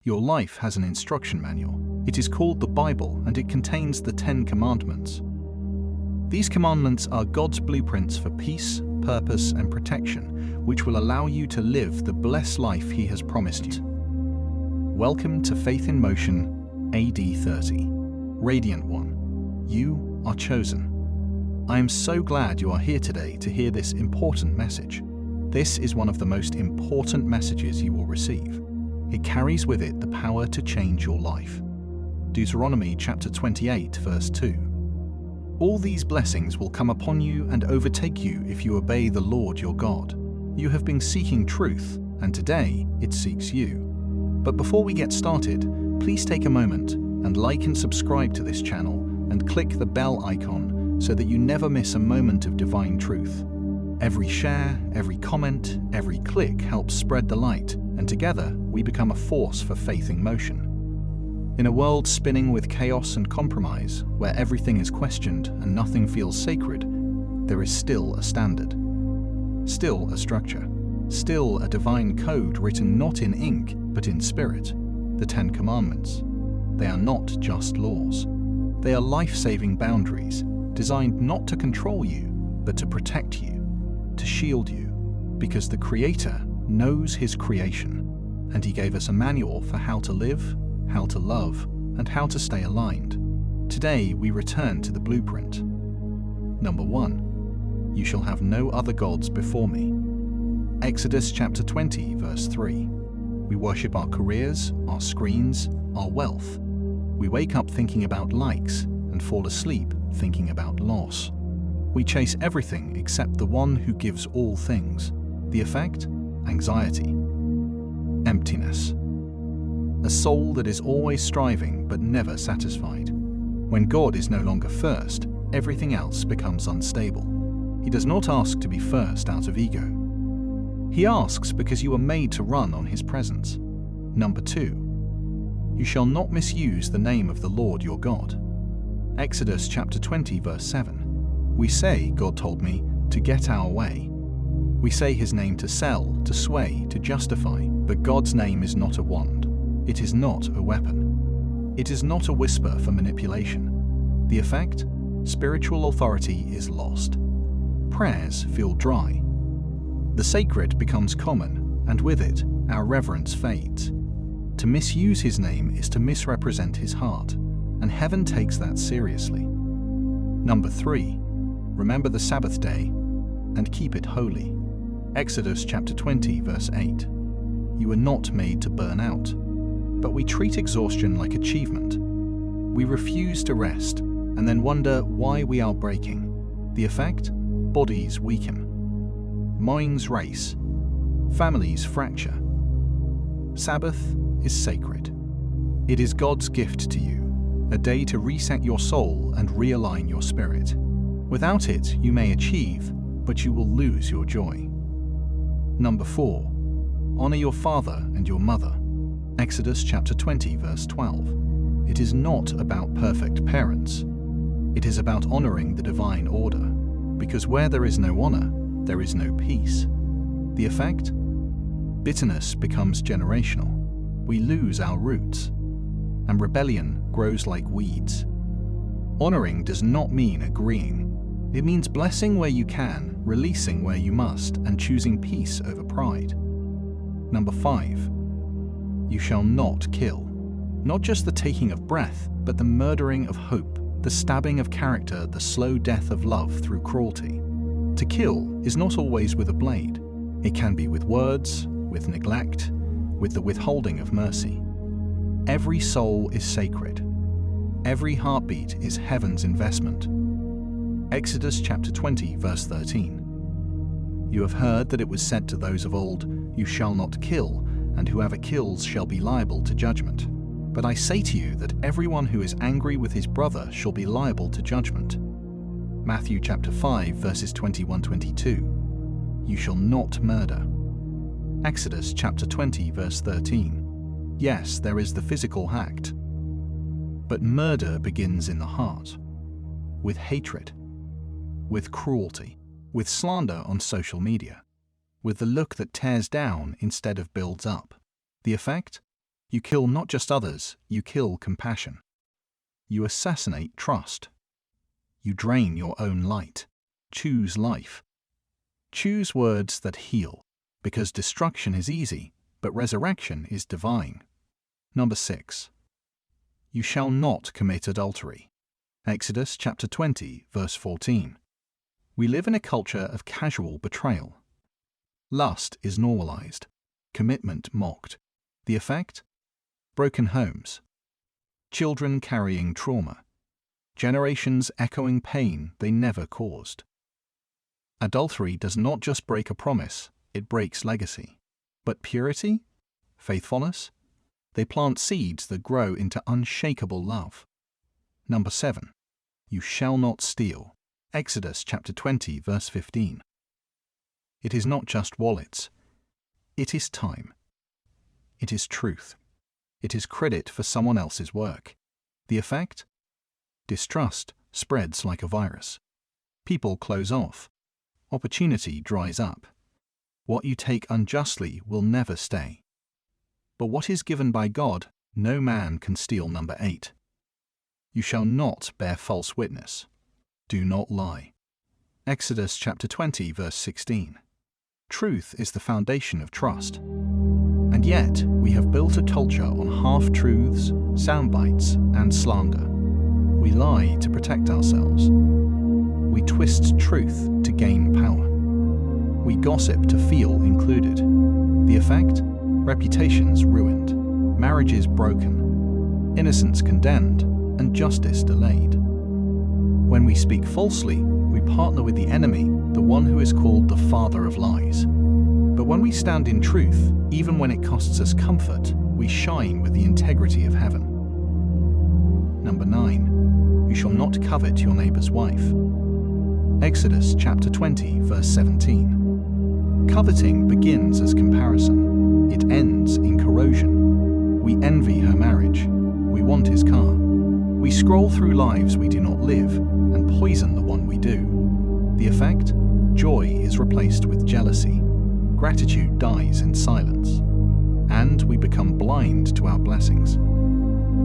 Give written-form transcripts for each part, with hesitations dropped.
Your life has an instruction manual. It is called the Bible, and it contains the 10 commandments. These commandments are God's blueprints for peace, purpose, and protection, which will allow you to live the blessed life He has promised you. Welcome to Faith in Motion, AD 30. Radiant One, you are chosen. I am so glad you are here today to hear this important message. This is one of the most important messages you will receive. It carries with it the power to change your life. Deuteronomy chapter 28, verse 2. All these blessings will come upon you and overtake you if you obey the Lord your God. You have been seeking truth, and today it seeks you. But before we get started, please take a moment and like and subscribe to this channel and click the bell icon so that you never miss a moment of divine truth. Every share, every comment, every click helps spread the light, and together we become a force for faith in motion. In a world spinning with chaos and compromise, where everything is questioned and nothing feels sacred, there is still a standard, still a structure, still a divine code written not in ink but in spirit, the 10 Commandments. They are not just laws. They are life-saving boundaries, designed not to control you, but to protect you, to shield you, because the Creator knows His creation, and He gave us a manual for how to live, how to love, and how to stay aligned. Today, we return to the blueprint. Number 1. You shall have no other gods before me. Exodus chapter 20, verse 3. We worship our careers, our screens, our wealth. We wake up thinking about likes and fall asleep thinking about loss. We chase everything except the one who gives all things. The effect? Anxiety. Emptiness. A soul that is always striving but never satisfied. When God is no longer first, everything else becomes unstable. He does not ask to be first out of ego. He asks because you are made to run on His presence. Number 2. You shall not misuse the name of the Lord your God. Exodus chapter 20, verse 7. We say, God told me, to get our way. We say His name to sell, to sway, to justify, but God's name is not a wand. It is not a weapon. It is not a whisper for manipulation. The effect? Spiritual authority is lost. Prayers feel dry. The sacred becomes common, and with it, our reverence fades. To misuse His name is to misrepresent His heart, and heaven takes that seriously. Number 3. Remember the Sabbath day and keep it holy. Exodus chapter 20, verse 8. You are not made to burn out. But we treat exhaustion like achievement. We refuse to rest and then wonder why we are breaking. The effect? Bodies weaken. Minds race. Families fracture. Sabbath is sacred. It is God's gift to you, a day to reset your soul and realign your spirit. Without it, you may achieve, but you will lose your joy. Number 4. Honor your father and your mother. Exodus chapter 20, verse 12. It is not about perfect parents. It is about honoring the divine order, because where there is no honor, there is no peace. The effect? Bitterness becomes generational. We lose our roots, and rebellion grows like weeds. Honoring does not mean agreeing. It means blessing where you can, releasing where you must, and choosing peace over pride. Number 5. You shall not kill. Not just the taking of breath, but the murdering of hope, the stabbing of character, the slow death of love through cruelty. To kill is not always with a blade. It can be with words, with neglect, with the withholding of mercy. Every soul is sacred. Every heartbeat is heaven's investment. Exodus chapter 20, verse 13. You have heard that it was said to those of old, You shall not kill, and whoever kills shall be liable to judgment. But I say to you that everyone who is angry with his brother shall be liable to judgment. Matthew chapter 5, verses 21-22. You shall not murder. Exodus chapter 20, verse 13. Yes, there is the physical act, but murder begins in the heart, with hatred, with cruelty, with slander on social media, with the look that tears down instead of builds up. The effect? You kill not just others, you kill compassion. You assassinate trust. You drain your own light. Choose life. Choose words that heal, because destruction is easy, but resurrection is divine. Number 6. You shall not commit adultery. Exodus chapter 20, verse 14. We live in a culture of casual betrayal. Lust is normalized, commitment mocked. The effect? Broken homes. Children carrying trauma. Generations echoing pain they never caused. Adultery does not just break a promise, it breaks legacy. But purity? Faithfulness? They plant seeds that grow into unshakable love. Number 7. You shall not steal. Exodus chapter 20, verse 15. It is not just wallets. It is time. It is truth. It is credit for someone else's work. The effect? Distrust spreads like a virus. People close off. Opportunity dries up. What you take unjustly will never stay. But what is given by God, no man can steal. Number 8. You shall not bear false witness. Do not lie. Exodus chapter 20, verse 16. Truth is the foundation of trust. And yet, we have built a culture on half-truths, soundbites, and slander. We lie to protect ourselves. We twist truth to gain power. We gossip to feel included. The effect? Reputations ruined, marriages broken, innocence condemned, and justice delayed. When we speak falsely, we partner with the enemy, the one who is called the father of lies. But when we stand in truth, even when it costs us comfort, we shine with the integrity of heaven. Number 9. You shall not covet your neighbor's wife. Exodus chapter 20, verse 17. Coveting begins as comparison. It ends in corrosion. We envy her marriage. We want his car. We scroll through lives we do not live and poison the one we do. The effect? Joy is replaced with jealousy. Gratitude dies in silence. And we become blind to our blessings.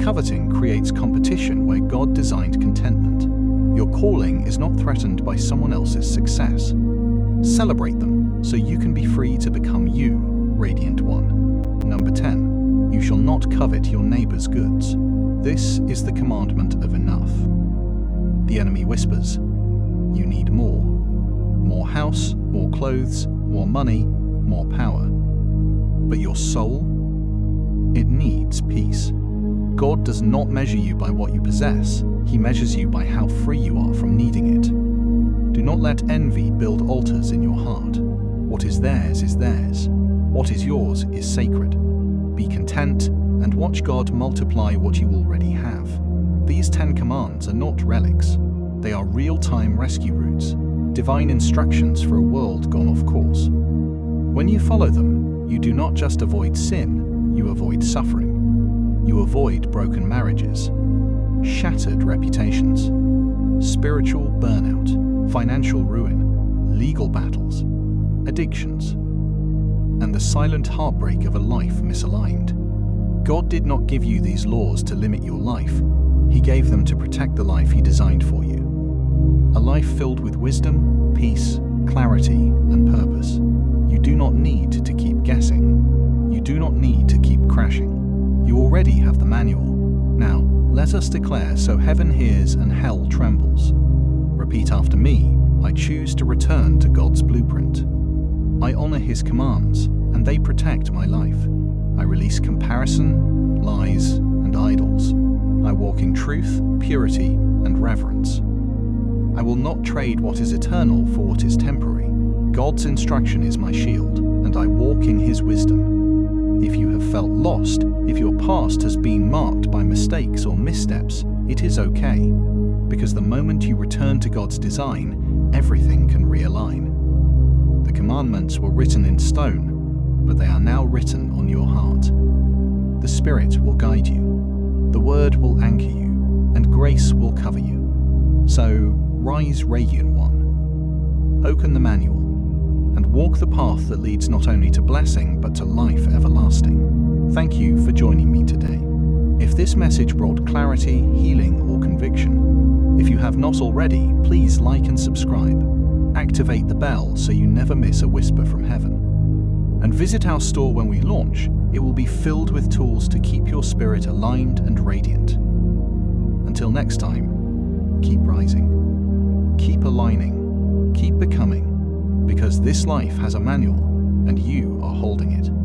Coveting creates competition where God designed contentment. Your calling is not threatened by someone else's success. Celebrate them so you can be free to become you, Radiant One. Number 10. You shall not covet your neighbor's goods. This is the commandment of enough. The enemy whispers, you need more. More house, more clothes, more money, more power. But your soul? It needs peace. God does not measure you by what you possess. He measures you by how free you are from needing it. Do not let envy build altars in your heart. What is theirs is theirs. What is yours is sacred. Be content and watch God multiply what you already have. These 10 commands are not relics. They are real-time rescue routes, divine instructions for a world gone off course. When you follow them, you do not just avoid sin, you avoid suffering. You avoid broken marriages, shattered reputations, spiritual burnout, financial ruin, legal battles, addictions, and the silent heartbreak of a life misaligned. God did not give you these laws to limit your life. He gave them to protect the life He designed for you. A life filled with wisdom, peace, clarity, and purpose. You do not need to keep guessing. You do not need to keep crashing. You already have the manual. Now, let us declare so heaven hears and hell trembles. Repeat after me. I choose to return to God's blueprint. I honor His commands, and they protect my life. I release comparison, lies, and idols. I walk in truth, purity, and reverence. I will not trade what is eternal for what is temporary. God's instruction is my shield, and I walk in His wisdom. If you have felt lost, if your past has been marked by mistakes or missteps, it is okay, because the moment you return to God's design, everything can realign. The commandments were written in stone, but they are now written on your heart. The Spirit will guide you, the Word will anchor you, and grace will cover you. So, rise, Radiant One. Open the manual, and walk the path that leads not only to blessing, but to life everlasting. Thank you for joining me today. If this message brought clarity, healing, or conviction, if you have not already, please like and subscribe. Activate the bell so you never miss a whisper from heaven. And visit our store when we launch. It will be filled with tools to keep your spirit aligned and radiant. Until next time, keep rising, keep aligning, keep becoming, because this life has a manual and you are holding it.